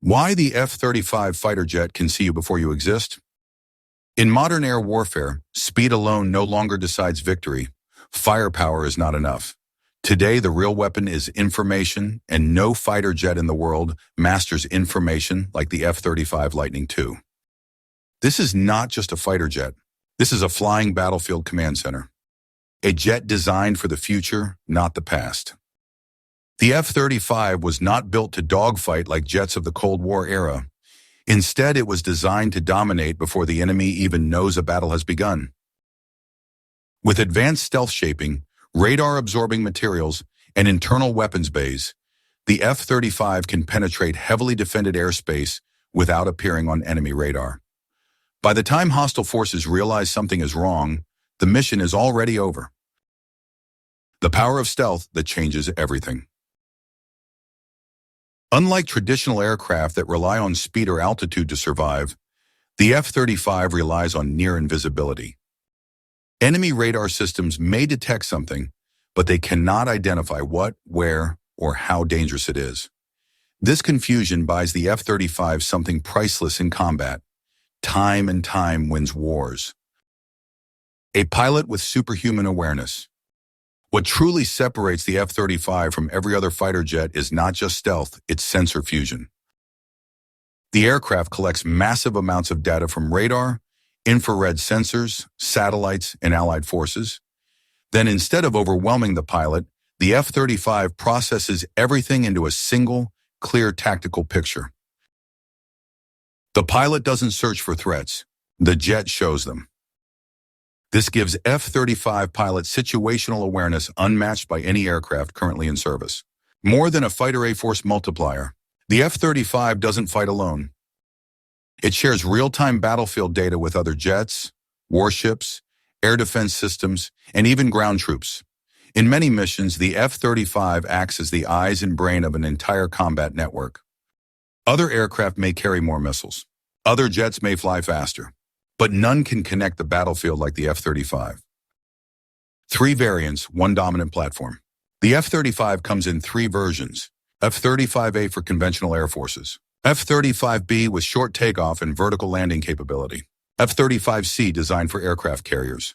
Why the F-35 fighter jet can see you before you exist? In modern air warfare, speed alone no longer decides victory. Firepower is not enough. Today, the real weapon is information, and no fighter jet in the world masters information like the F-35 Lightning II. This is not just a fighter jet. This is a flying battlefield command center. A jet designed for the future, not the past. The F-35 was not built to dogfight like jets of the Cold War era. Instead, it was designed to dominate before the enemy even knows a battle has begun. With advanced stealth shaping, radar-absorbing materials, and internal weapons bays, the F-35 can penetrate heavily defended airspace without appearing on enemy radar. By the time hostile forces realize something is wrong, the mission is already over. The power of stealth that changes everything. Unlike traditional aircraft that rely on speed or altitude to survive, the F-35 relies on near invisibility. Enemy radar systems may detect something, but they cannot identify what, where, or how dangerous it is. This confusion buys the F-35 something priceless in combat. Time and time wins wars. A pilot with superhuman awareness. What truly separates the F-35 from every other fighter jet is not just stealth, it's sensor fusion. The aircraft collects massive amounts of data from radar, infrared sensors, satellites, and allied forces. Then instead of overwhelming the pilot, the F-35 processes everything into a single, clear tactical picture. The pilot doesn't search for threats, the jet shows them. This gives F-35 pilots situational awareness unmatched by any aircraft currently in service. More than a fighter A-force multiplier, the F-35 doesn't fight alone. It shares real-time battlefield data with other jets, warships, air defense systems, and even ground troops. In many missions, the F-35 acts as the eyes and brain of an entire combat network. Other aircraft may carry more missiles. Other jets may fly faster. But none can connect the battlefield like the F-35. 3 variants, 1 dominant platform. The F-35 comes in 3 versions. F-35A for conventional air forces. F-35B with short takeoff and vertical landing capability. F-35C designed for aircraft carriers.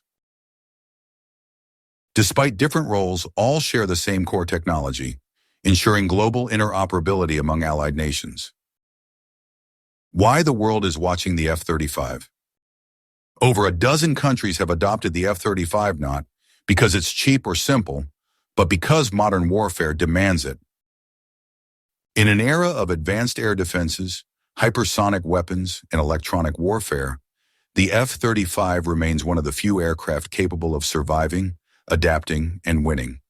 Despite different roles, all share the same core technology, ensuring global interoperability among allied nations. Why the world is watching the F-35? Over a dozen countries have adopted the F-35 not because it's cheap or simple, but because modern warfare demands it. In an era of advanced air defenses, hypersonic weapons, and electronic warfare, the F-35 remains one of the few aircraft capable of surviving, adapting, and winning.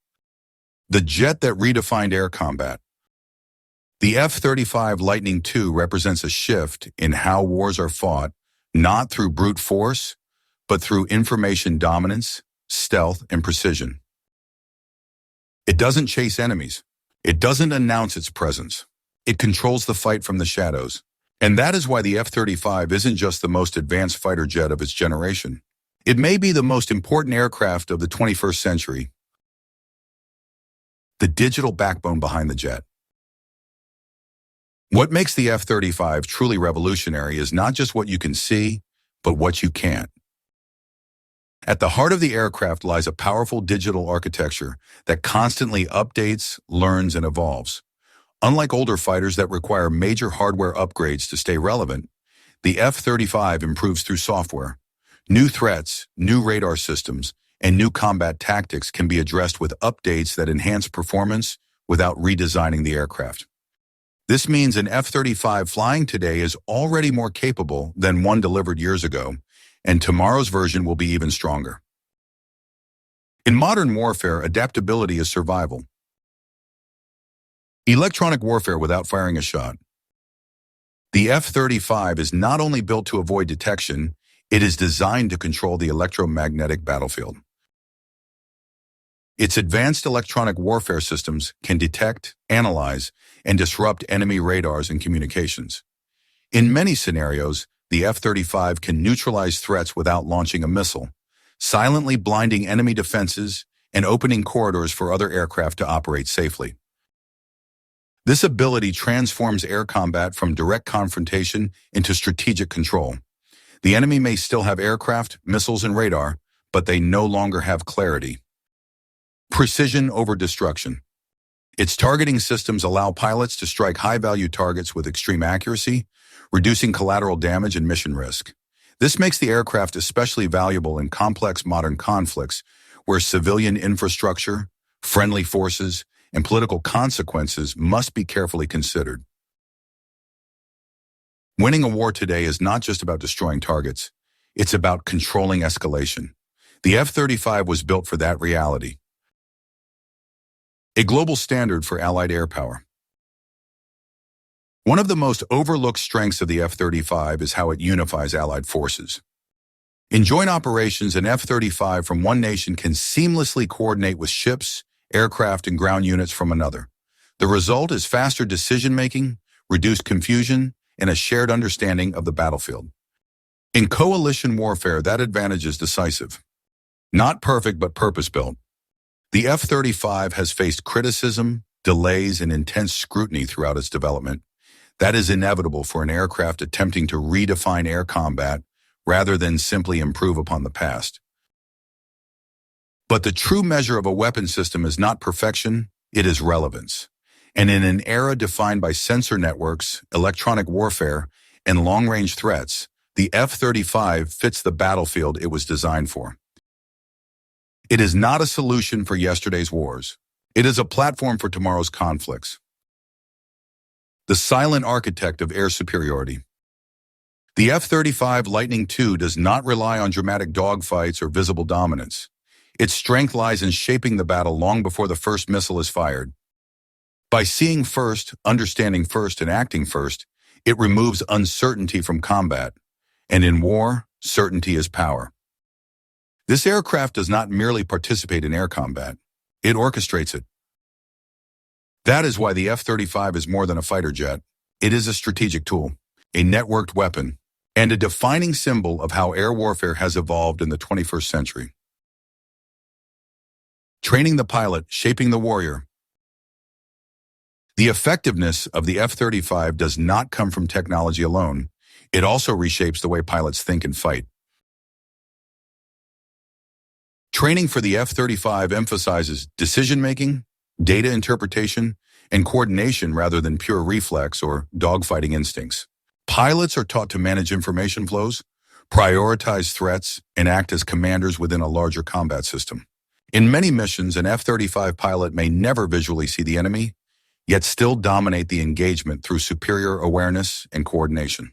The jet that redefined air combat. The F-35 Lightning II represents a shift in how wars are fought, not through brute force, but through information dominance, stealth, and precision. It doesn't chase enemies. It doesn't announce its presence. It controls the fight from the shadows. And that is why the F-35 isn't just the most advanced fighter jet of its generation. It may be the most important aircraft of the 21st century. The digital backbone behind the jet. What makes the F-35 truly revolutionary is not just what you can see, but what you can't. At the heart of the aircraft lies a powerful digital architecture that constantly updates, learns, and evolves. Unlike older fighters that require major hardware upgrades to stay relevant, the F-35 improves through software. New threats, new radar systems, and new combat tactics can be addressed with updates that enhance performance without redesigning the aircraft. This means an F-35 flying today is already more capable than one delivered years ago, and tomorrow's version will be even stronger. In modern warfare, adaptability is survival. Electronic warfare without firing a shot. The F-35 is not only built to avoid detection, it is designed to control the electromagnetic battlefield. Its advanced electronic warfare systems can detect, analyze, and disrupt enemy radars and communications. In many scenarios, the F-35 can neutralize threats without launching a missile, silently blinding enemy defenses and opening corridors for other aircraft to operate safely. This ability transforms air combat from direct confrontation into strategic control. The enemy may still have aircraft, missiles, and radar, but they no longer have clarity. Precision over destruction. Its targeting systems allow pilots to strike high-value targets with extreme accuracy, reducing collateral damage and mission risk. This makes the aircraft especially valuable in complex modern conflicts where civilian infrastructure, friendly forces, and political consequences must be carefully considered. Winning a war today is not just about destroying targets, it's about controlling escalation. The F-35 was built for that reality. A global standard for Allied air power. One of the most overlooked strengths of the F-35 is how it unifies Allied forces. In joint operations, an F-35 from one nation can seamlessly coordinate with ships, aircraft, and ground units from another. The result is faster decision-making, reduced confusion, and a shared understanding of the battlefield. In coalition warfare, that advantage is decisive. Not perfect, but purpose-built. The F-35 has faced criticism, delays, and intense scrutiny throughout its development. That is inevitable for an aircraft attempting to redefine air combat rather than simply improve upon the past. But the true measure of a weapon system is not perfection, it is relevance. And in an era defined by sensor networks, electronic warfare, and long-range threats, the F-35 fits the battlefield it was designed for. It is not a solution for yesterday's wars. It is a platform for tomorrow's conflicts. The silent architect of air superiority. The F-35 Lightning II does not rely on dramatic dogfights or visible dominance. Its strength lies in shaping the battle long before the first missile is fired. By seeing first, understanding first, and acting first, it removes uncertainty from combat. And in war, certainty is power. This aircraft does not merely participate in air combat. It orchestrates it. That is why the F-35 is more than a fighter jet. It is a strategic tool, a networked weapon, and a defining symbol of how air warfare has evolved in the 21st century. Training the pilot, shaping the warrior. The effectiveness of the F-35 does not come from technology alone. It also reshapes the way pilots think and fight. Training for the F-35 emphasizes decision-making, data interpretation, and coordination rather than pure reflex or dogfighting instincts. Pilots are taught to manage information flows, prioritize threats, and act as commanders within a larger combat system. In many missions, an F-35 pilot may never visually see the enemy, yet still dominate the engagement through superior awareness and coordination.